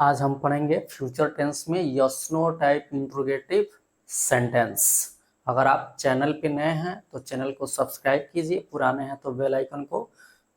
आज हम पढ़ेंगे फ्यूचर टेंस में yes no type interrogative sentence. अगर आप चैनल पे नए हैं तो चैनल को सब्सक्राइब कीजिए, पुराने हैं तो बेल आइकन को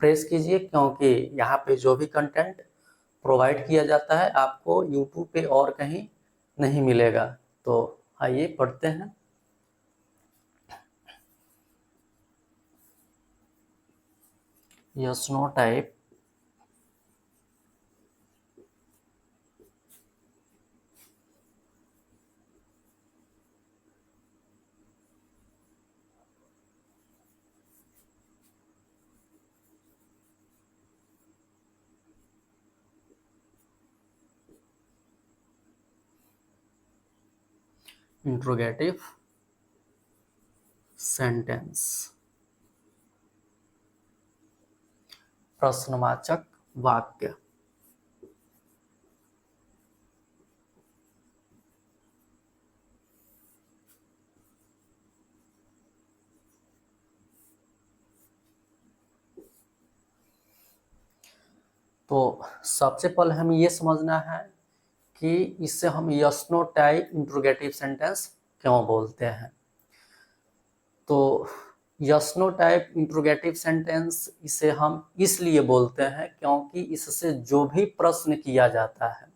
प्रेस कीजिए, क्योंकि यहाँ पे जो भी कंटेंट प्रोवाइड किया जाता है आपको यूट्यूब पे और कहीं नहीं मिलेगा। तो आइए पढ़ते हैं। Yes no type interrogative sentence, प्रश्नवाचक वाक्य। तो सबसे पहले हमें ये समझना है कि इससे हम yes no type interrogative sentence क्यों बोलते हैं। तो yes no type interrogative sentence इसे हम इसलिए बोलते हैं क्योंकि इससे जो भी प्रश्न किया जाता है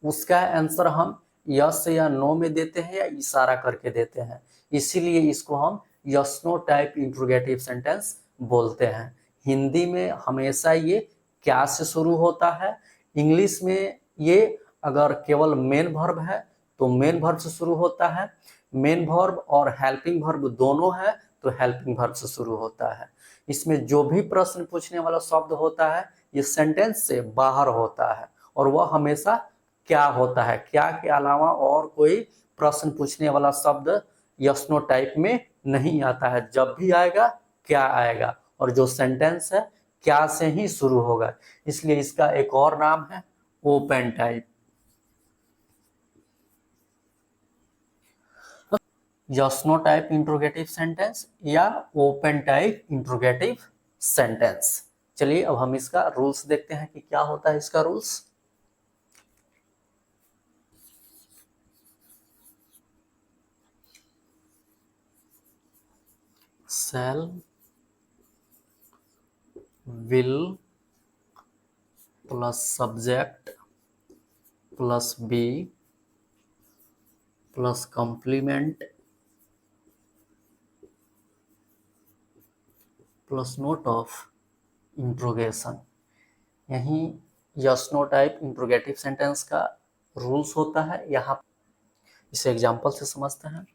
उसका आंसर हम यस या नो में देते हैं या इशारा करके देते हैं, इसीलिए इसको हम yes no type interrogative sentence बोलते हैं। हिंदी में हमेशा ये क्या से शुरू होता है, इंग्लिश में ये अगर केवल मेन वर्ब है तो मेन वर्ब से शुरू होता है, मेन वर्ब और हेल्पिंग वर्ब दोनों है तो हेल्पिंग वर्ब से शुरू होता है। इसमें जो भी प्रश्न पूछने वाला शब्द होता है ये सेंटेंस से बाहर होता है और वह हमेशा क्या होता है, क्या के अलावा और कोई प्रश्न पूछने वाला शब्द यस नो टाइप में नहीं आता है। जब भी आएगा क्या आएगा और जो सेंटेंस है क्या से ही शुरू होगा, इसलिए इसका एक और नाम है open type. Yes no type interrogative sentence या ओपन टाइप इंट्रोगेटिव सेंटेंस। चलिए अब हम इसका रूल्स देखते हैं कि क्या होता है इसका rules. shall, will plus subject plus be plus complement plus note of interrogation, यही yes no type interrogative sentence का रूल्स होता है। यहाँ इसे एग्जांपल से समझते हैं।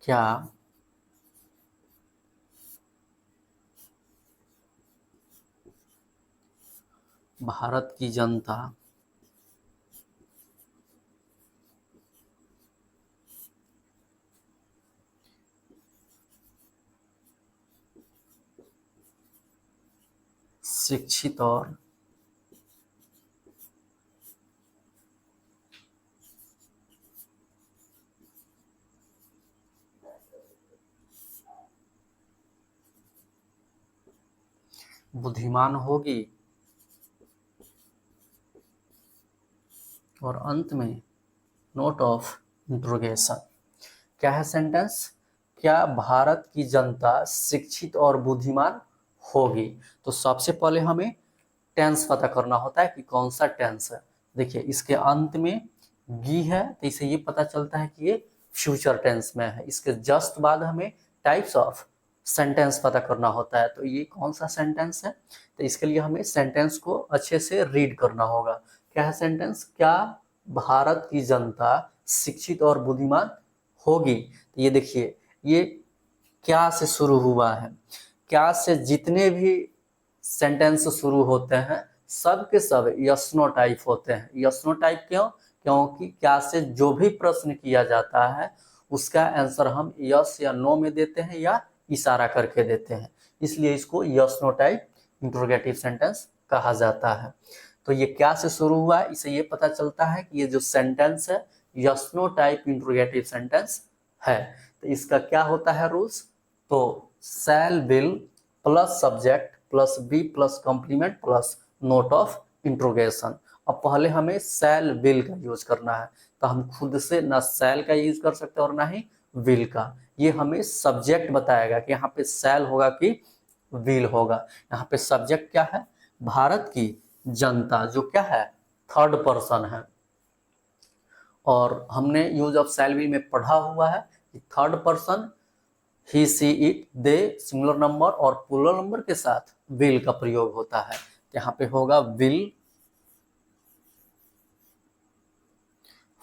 क्या भारत की जनता शिक्षित और बुद्धिमान होगी। और अंत में नोट ऑफ इंट्रोगेशन। क्या है सेंटेंस? क्या भारत की जनता शिक्षित और बुद्धिमान होगी। तो सबसे पहले हमें टेंस पता करना होता है कि कौन सा टेंस है। देखिए इसके अंत में गी है तो इसे ये पता चलता है कि ये फ्यूचर टेंस में है। इसके जस्ट बाद हमें टाइप्स ऑफ सेंटेंस पता करना होता है। तो ये कौन सा सेंटेंस है, तो इसके लिए हमें सेंटेंस को अच्छे से रीड करना होगा। क्या है सेंटेंस? क्या भारत की जनता शिक्षित और बुद्धिमान होगी। तो ये देखिए ये क्या से शुरू हुआ है। क्या से जितने भी सेंटेंस शुरू होते हैं सब के सब यस नो टाइप होते हैं। यस नो टाइप क्यों? क्योंकि क्या से जो भी प्रश्न किया जाता है उसका आंसर हम यस या नो में देते हैं या इशारा करके देते हैं, इसलिए इसको yes no type interrogative sentence कहा जाता है। तो ये क्या से शुरू हुआ है, इसे ये पता चलता है कि ये जो सेंटेंस है yes no type interrogative sentence है। तो इसका क्या होता है रूल्स? तो shall, will plus subject plus be plus complement plus note of interrogation. अब पहले हमें शैल विल का यूज करना है, तो हम खुद से ना शैल का यूज कर सकते और ना ही विल का। ये हमें सब्जेक्ट बताएगा कि यहाँ पे शैल होगा कि विल होगा। यहाँ पे सब्जेक्ट क्या है, भारत की जनता, जो क्या है, थर्ड पर्सन है। और हमने यूज ऑफ शैल विल में पढ़ा हुआ है कि third person he see it they singular number और प्लूरल नंबर के साथ विल का प्रयोग होता है। तो यहाँ पे होगा विल,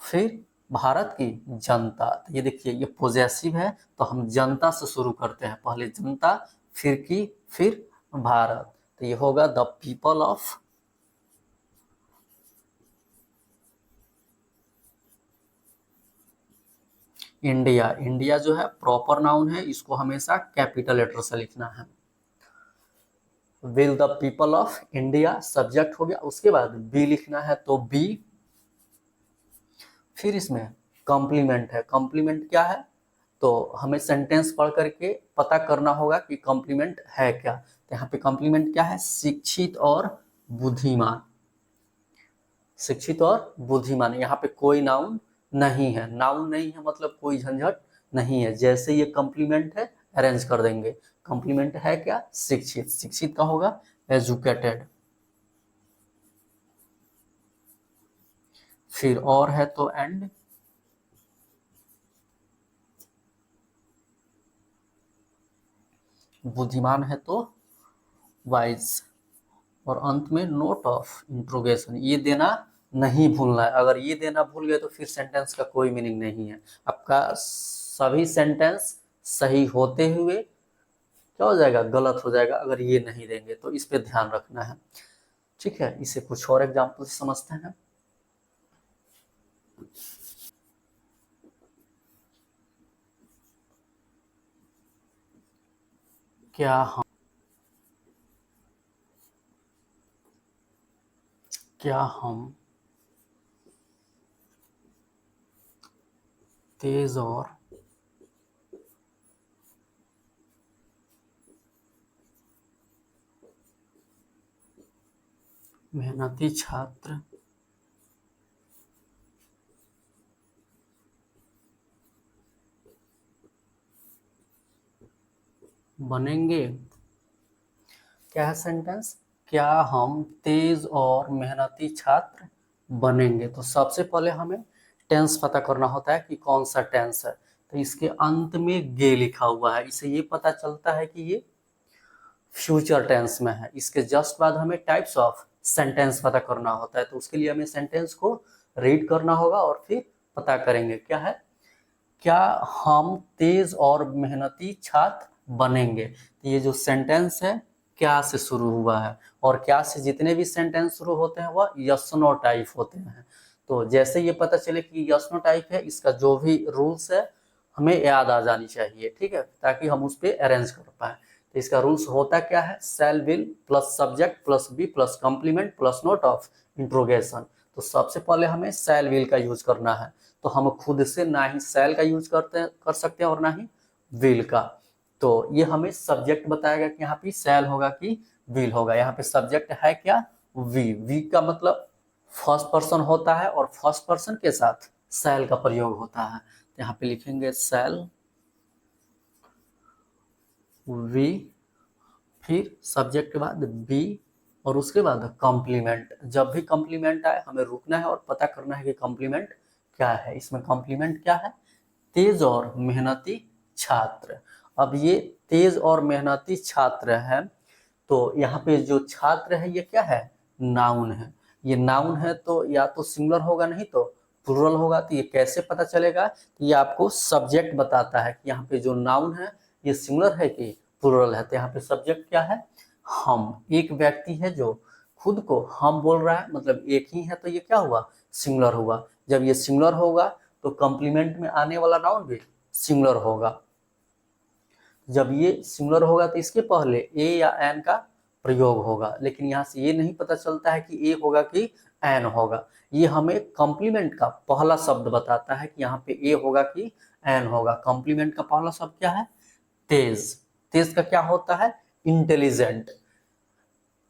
फिर भारत की जनता। तो ये देखिए ये पॉजेसिव है, तो हम जनता से शुरू करते हैं, पहले जनता फिर की फिर भारत। तो ये होगा the people of India. India जो है प्रॉपर नाउन है, इसको हमेशा कैपिटल लेटर से लिखना है। Will the people of India subject हो गया, उसके बाद बी लिखना है, तो बी, फिर इसमें कॉम्प्लीमेंट है। कॉम्प्लीमेंट क्या है, तो हमें सेंटेंस पढ़ करके पता करना होगा कि कॉम्प्लीमेंट है क्या। तो यहाँ पे कॉम्प्लीमेंट क्या है, शिक्षित और बुद्धिमान। शिक्षित और बुद्धिमान, यहाँ पे कोई नाउन नहीं है, नाउन नहीं है मतलब कोई झंझट नहीं है। जैसे ये कॉम्प्लीमेंट है अरेंज कर देंगे। कॉम्प्लीमेंट है क्या, शिक्षित, शिक्षित का होगा एजुकेटेड। फिर और है तो एंड, बुद्धिमान है तो वाइज, और अंत में नोट ऑफ इंट्रोगेशन। ये देना नहीं भूलना है, अगर ये देना भूल गए तो फिर सेंटेंस का कोई मीनिंग नहीं है। आपका सभी सेंटेंस सही होते हुए क्या हो जाएगा, गलत हो जाएगा अगर ये नहीं देंगे, तो इस पे ध्यान रखना है। ठीक है, इसे कुछ और एग्जाम्पल से समझते हैं। क्या हम क्या हम तेज और मेहनती छात्र बनेंगे। क्या है सेंटेंस, क्या हम तेज और मेहनती छात्र बनेंगे। तो सबसे पहले हमें टेंस पता करना होता है कि कौन सा टेंस है। तो इसके अंत में गे लिखा हुआ है, इससे ये पता चलता है कि ये फ्यूचर टेंस में है। इसके जस्ट बाद हमें टाइप्स ऑफ सेंटेंस पता करना होता है, तो उसके लिए हमें सेंटेंस को रीड करना होगा और फिर पता करेंगे। क्या है, क्या हम तेज और मेहनती छात्र बनेंगे। तो ये जो सेंटेंस है क्या से शुरू हुआ है, और क्या से जितने भी सेंटेंस शुरू होते हैं वह यस नो टाइप होते हैं। तो जैसे ये पता चले कि यस नो टाइप है, इसका जो भी रूल्स है हमें याद आ जानी चाहिए, ठीक है, ताकि हम उस पर अरेंज कर पाए। तो इसका रूल्स होता क्या है, shall will plus subject plus be plus complement plus note of interrogation. तो सबसे पहले हमें शैल विल का यूज करना है, तो हम खुद से ना ही शैल का यूज कर सकते हैं और ना ही विल का। तो ये हमें सब्जेक्ट बताएगा कि यहाँ पे शैल होगा कि विल होगा। यहाँ पे सब्जेक्ट है क्या, वी। वी का मतलब फर्स्ट पर्सन होता है और फर्स्ट पर्सन के साथ शैल का प्रयोग होता है। तो यहाँ पे लिखेंगे शैल वी, फिर सब्जेक्ट के बाद बी, और उसके बाद कॉम्प्लीमेंट। जब भी कॉम्प्लीमेंट आए हमें रुकना है और पता करना है कि कॉम्प्लीमेंट क्या है। इसमें कॉम्प्लीमेंट क्या है, तेज और मेहनती छात्र। अब ये तेज और मेहनती छात्र है, तो यहाँ पे जो छात्र है ये क्या है, नाउन है। ये नाउन है तो या तो सिंगुलर होगा नहीं तो प्लूरल होगा। तो ये कैसे पता चलेगा, ये आपको सब्जेक्ट बताता है कि यहाँ पे जो नाउन है ये सिंगुलर है कि प्लूरल है। तो यहाँ पे सब्जेक्ट क्या है, हम। एक व्यक्ति है जो खुद को हम बोल रहा है, मतलब एक ही है, तो ये क्या हुआ, सिंगुलर हुआ। जब ये सिंगुलर होगा तो कॉम्प्लीमेंट में आने वाला नाउन भी सिंगुलर होगा। जब ये सिंगुलर होगा तो इसके पहले ए या एन का प्रयोग होगा, लेकिन यहाँ से ये नहीं पता चलता है कि ए होगा कि एन होगा। ये हमें कॉम्प्लीमेंट का पहला शब्द बताता है कि यहाँ पे ए होगा कि एन होगा। कॉम्प्लीमेंट का पहला शब्द क्या है, तेज। तेज का क्या होता है, इंटेलिजेंट।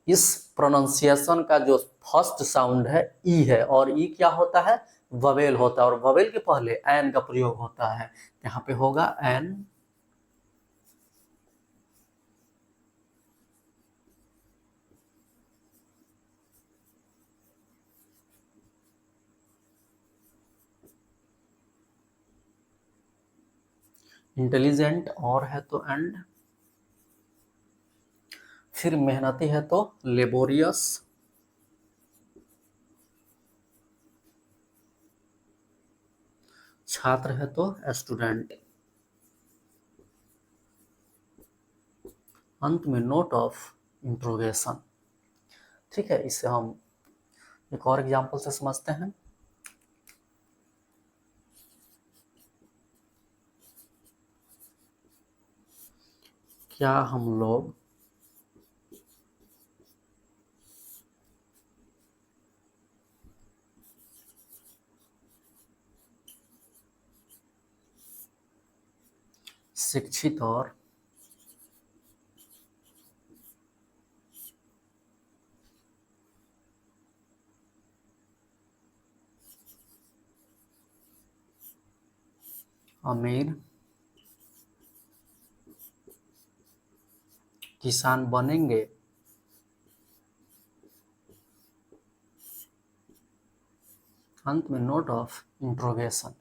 इस प्रोनाउंसिएशन का जो फर्स्ट साउंड है ई है, और ई क्या होता है, ववेल होता है, और ववेल के पहले एन का प्रयोग होता है। यहाँ पे होगा एन। इंटेलिजेंट और है तो एंड, फिर मेहनती है तो लेबोरियस, छात्र है तो स्टूडेंट, अंत में नोट ऑफ इंट्रोगेशन। ठीक है, इसे हम एक और एग्जांपल से समझते हैं। क्या हम लोग शिक्षित और अमीर किसान बनेंगे? अंत में नोट ऑफ इंट्रोगेशन।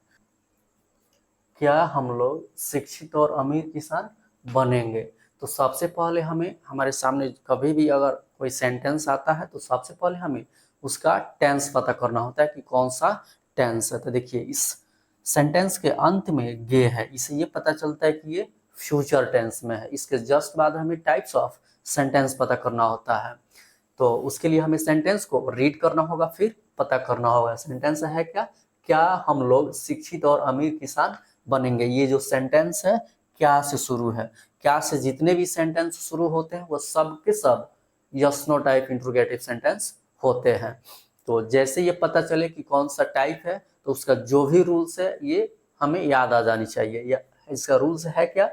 क्या हम लोग शिक्षित और अमीर किसान बनेंगे? तो सबसे पहले हमें, हमारे सामने कभी भी अगर कोई सेंटेंस आता है तो सबसे पहले हमें उसका टेंस पता करना होता है कि कौन सा टेंस है। तो देखिए, इस सेंटेंस के अंत में गे है, इससे ये पता चलता है कि ये फ्यूचर टेंस में है। इसके जस्ट बाद हमें टाइप्स ऑफ सेंटेंस पता करना होता है। तो उसके लिए हमें सेंटेंस को रीड करना होगा, फिर पता करना होगा सेंटेंस है क्या। क्या हम लोग शिक्षित और अमीर किसान बनेंगे। ये जो सेंटेंस है क्या से शुरू है। क्या से जितने भी सेंटेंस शुरू होते हैं वो सब के सब yes no type interrogative sentence होते हैं। तो जैसे ये पता चले कि कौन सा टाइप है, तो उसका जो भी रूल्स है ये हमें याद आ जानी चाहिए। या इसका रूल्स है क्या,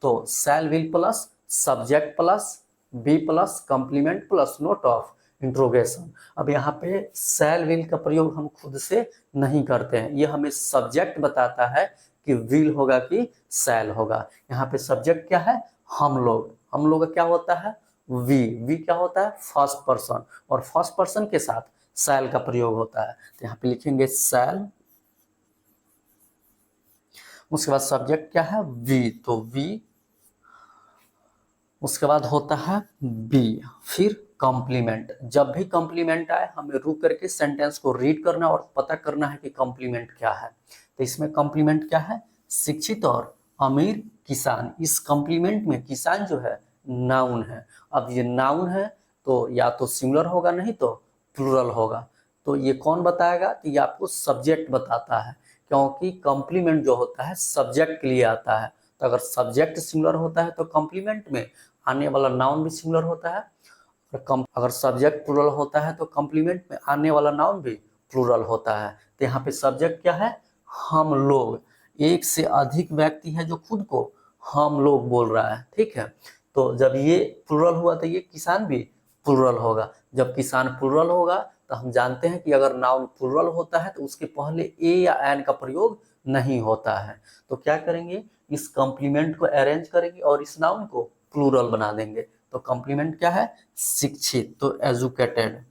तो shall will plus subject plus be plus complement plus note of interrogation. अब यहाँ पे शैल विल का प्रयोग हम खुद से नहीं करते हैं, ये हमें सब्जेक्ट बताता है कि विल होगा कि शैल होगा। यहाँ पे सब्जेक्ट क्या है, हम लोग। हम लोग का क्या होता है, वी क्या होता है, फर्स्ट पर्सन, और फर्स्ट पर्सन के साथ शैल का प्रयोग होता है। तो यहाँ पे लिखेंगे शैल, उसके बाद सब्जेक्ट क्या है, वी, तो वी, उसके बाद होता है बी, फिर कॉम्प्लीमेंट। जब भी कॉम्प्लीमेंट आए हमें रुक करके सेंटेंस को रीड करना और पता करना है कि कॉम्प्लीमेंट क्या है। तो इसमें कॉम्प्लीमेंट क्या है, शिक्षित और अमीर किसान। इस कॉम्प्लीमेंट में किसान जो है नाउन है। अब ये नाउन है तो या तो सिंगुलर होगा, नहीं तो प्लूरल होगा। तो ये कौन बताएगा, तो ये आपको सब्जेक्ट बताता है, क्योंकि कॉम्प्लीमेंट जो होता है सब्जेक्ट के लिए आता है। तो अगर सब्जेक्ट सिंगुलर होता है तो कॉम्प्लीमेंट में आने वाला नाउन भी सिंगुलर होता है, और अगर सब्जेक्ट प्लूरल होता है तो कॉम्प्लीमेंट में आने वाला नाउन भी प्लूरल होता है। तो यहाँ पे सब्जेक्ट क्या है, हम लोग। एक से अधिक व्यक्ति है जो खुद को हम लोग बोल रहा है, ठीक है। तो जब ये प्लूरल हुआ तो ये किसान भी प्लूरल होगा। जब किसान प्लूरल होगा तो हम जानते हैं कि अगर नाउन प्लूरल होता है तो उसके पहले ए या एन का प्रयोग नहीं होता है। तो क्या करेंगे, इस कॉम्प्लीमेंट को अरेंज करेंगे और इस नाउन को प्लूरल बना देंगे। तो कॉम्प्लीमेंट क्या है, शिक्षित, तो एजुकेटेड,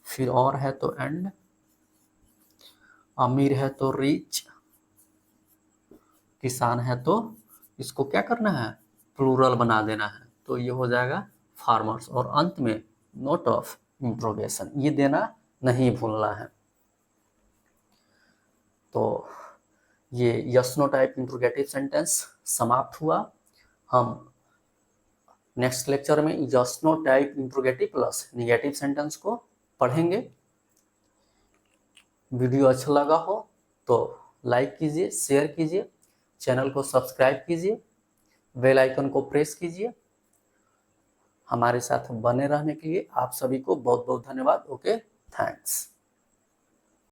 फिर और है तो एंड, अमीर है तो रिच, किसान है तो इसको क्या करना है, प्लूरल बना देना है, तो ये हो जाएगा फार्मर्स। और अंत में नोट ऑफ इंट्रोगेशन, ये देना नहीं भूलना है। तो ये yes no type interrogative sentence समाप्त हुआ। हम नेक्स्ट लेक्चर में yes no type interrogative plus negative sentence को पढ़ेंगे। वीडियो अच्छा लगा हो तो लाइक कीजिए, शेयर कीजिए, चैनल को सब्सक्राइब कीजिए, बेल आइकन को प्रेस कीजिए। हमारे साथ बने रहने के लिए आप सभी को बहुत बहुत धन्यवाद। Okay, thanks.